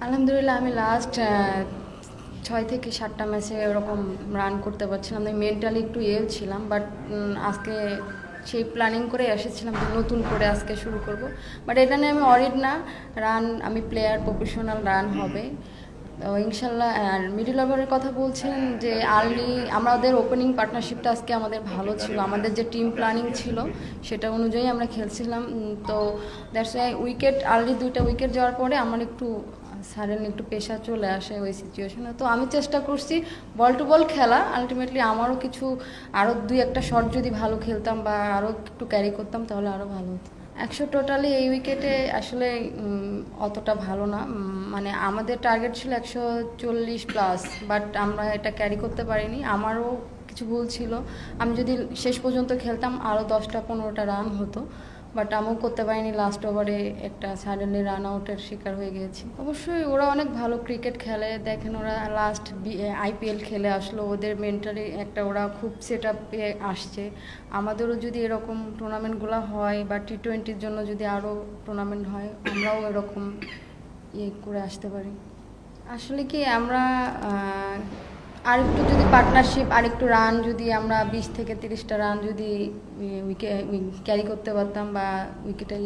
আলহামদুলিল্লাহ আমি লাস্ট 6 থেকে 7টা ম্যাচে ওরকম রান করতে পারছিলাম, আমি মেন্টালি একটু ছিলাম। বাট আজকে সেই প্ল্যানিং করে এসেছিলাম যে নতুন করে আজকে শুরু করব। বাট এটা নিয়ে আমি অরিড না, রান আমি প্লেয়ার, প্রফেশনাল রান হবে তো ইনশাল্লাহ। আর মিডল ওভারের কথা বলছেন যে আর্লি আমাদের ওপেনিং পার্টনারশিপটা আজকে আমাদের ভালো ছিল, আমাদের যে টিম প্ল্যানিং ছিল সেটা অনুযায়ী আমরা খেলছিলাম। তো দ্যাটস ওয়াই উইকেট আর্লি 2টা উইকেট যাওয়ার পরে আমার একটু সাডেনলি একটু প্রেশার চলে আসে ওই সিচুয়েশনে। তো আমি চেষ্টা করছি বল টু বল খেলা। আলটিমেটলি আমারও কিছু আরও 2-1টা শট যদি ভালো খেলতাম বা আরও একটু ক্যারি করতাম তাহলে আরও ভালো হতো। 100 টোটালি এই উইকেটে আসলে অতটা ভালো না, মানে আমাদের টার্গেট ছিল 140+, বাট আমরা এটা ক্যারি করতে পারিনি। আমারও কিছু ভুল ছিল, আমি যদি শেষ পর্যন্ত খেলতাম আরও 10টা-15টা রান হতো, বাট আমিও করতে পারিনি। লাস্ট ওভারে একটা সাডেনলি রান আউটের শিকার হয়ে গিয়েছি। অবশ্যই ওরা অনেক ভালো ক্রিকেট খেলে, দেখেন ওরা লাস্ট আইপিএল খেলে আসলো, ওদের মেন্টালি একটা ওরা খুব সেট আপে আসছে। আমাদেরও যদি এরকম টুর্নামেন্টগুলো হয় বা টি20-র জন্য যদি আরও টুর্নামেন্ট হয়, আমরাও এরকম করে আসতে পারি। আসলে কি আমরা আরেকটু যদি পার্টনারশিপ, আরেকটু রান যদি আমরা 20 থেকে 30টা রান যদি ক্যারি করতে পারতাম বা উইকেটে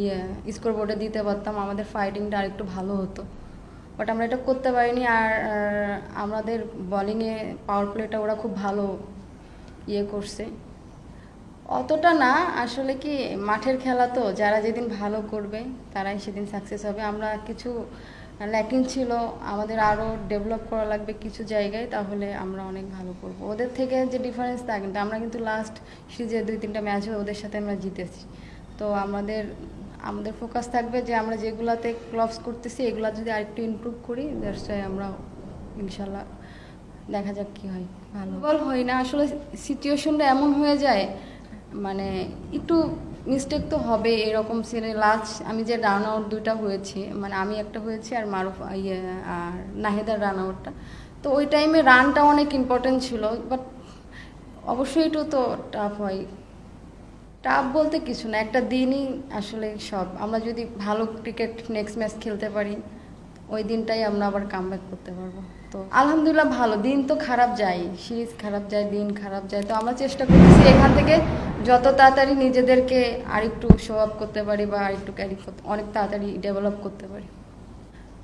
স্কোর বোর্ডে দিতে পারতাম, আমাদের ফাইটিংটা আরেকটু ভালো হতো। বাট আমরা এটা করতে পারিনি। আর আমাদের বলিংয়ে পাওয়ার প্লেটা ওরা খুব ভালো করছে। অতটা না, আসলে কি মাঠের খেলা তো, যারা যেদিন ভালো করবে তারাই সেদিন সাকসেস হবে। আমরা কিছু ল্যাকিং ছিল, আমাদের আরও ডেভেলপ করা লাগবে কিছু জায়গায়, তাহলে আমরা অনেক ভালো করব। ওদের থেকে যে ডিফারেন্স তা কিন্তু আমরা কিন্তু লাস্ট সিরিজে 2-3টা ম্যাচ ওদের সাথে আমরা জিতেছি। তো আমাদের আমাদের ফোকাস থাকবে যে আমরা যেগুলাতে ক্লবস করতেছি এগুলা যদি আরেকটু ইমপ্রুভ করি, দ্যাটস ওয়াই আমরা ইনশাল্লাহ দেখা যাক কী হয়। ভালো বল হয় না আসলে, সিচুয়েশনটা এমন হয়ে যায়, মানে একটু মিস্টেক তো হবে এরকম সিনে। লাস্ট আমি যে রান আউট 2টা হয়েছি, মানে আমি একটা হয়েছি আর মারুফ আর নাহিদার রান আউটটা, তো ওই টাইমে রানটা অনেক ইম্পর্টেন্ট ছিল। বাট অবশ্যই একটু তো টাফ হয়। টাফ বলতে কিছু না, একটা দিনই আসলে সব। আমরা যদি ভালো ক্রিকেট নেক্সট ম্যাচ খেলতে পারি, ওই দিনটাই আমরা আবার কামব্যাক করতে পারবো। তো আলহামদুলিল্লাহ ভালো। দিন তো খারাপ যায়, সিরিজ খারাপ যায়, দিন খারাপ যায়, তো আমরা চেষ্টা করতেছি এখান থেকে যত তাড়াতাড়ি নিজেদেরকে আরেকটু শো আপ করতে পারি বা আরেকটু ক্যারি করতে, অনেক তাড়াতাড়ি ডেভেলপ করতে পারি।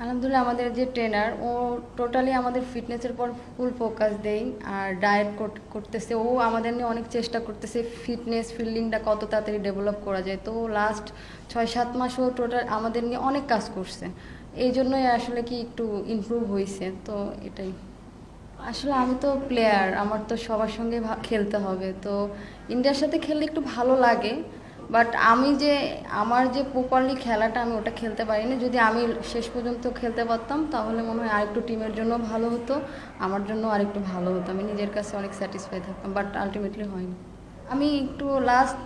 আলহামদুলিল্লাহ আমাদের যে ট্রেনার ও টোটালি আমাদের ফিটনেসের পর ফুল ফোকাস দেয় আর ডায়েট করতেছে। ও আমাদের নিয়ে অনেক চেষ্টা করতেছে ফিটনেস ফিল্ডিংটা কত তাড়াতাড়ি ডেভেলপ করা যায়। তো লাস্ট 6-7 মাস ও টোটাল আমাদের নিয়ে অনেক কাজ করছে, এই জন্যই আসলে কি একটু ইমপ্রুভ হয়েছে। তো এটাই আসলে, আমি তো প্লেয়ার, আমার তো সবার সঙ্গে খেলতে হবে। তো ইন্ডিয়ার সাথে খেললে একটু ভালো লাগে, বাট আমি যে আমার যে প্রপারলি খেলাটা আমি ওটা খেলতে পারিনি। যদি আমি শেষ পর্যন্ত খেলতে পারতাম তাহলে মনে হয় আরেকটু টিমের জন্য ভালো হতো, আমার জন্য আরেকটু ভালো হতো, আমি নিজের কাছে অনেক স্যাটিসফাই থাকতাম। বাট আলটিমেটলি হয়নি। আমি একটু লাস্ট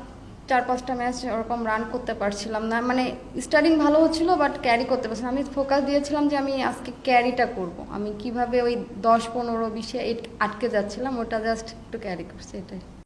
4-5টা ম্যাচ ওরকম রান করতে পারছিলাম না, মানে স্টার্টিং ভালো হচ্ছিল বাট ক্যারি করতে পারছিলাম। আমি ফোকাস দিয়েছিলাম যে আমি আজকে ক্যারিটা করব, আমি কিভাবে ওই 10-15-20-এ আটকে যাচ্ছিলাম, ওটা জাস্ট একটু ক্যারি করছি, এটাই।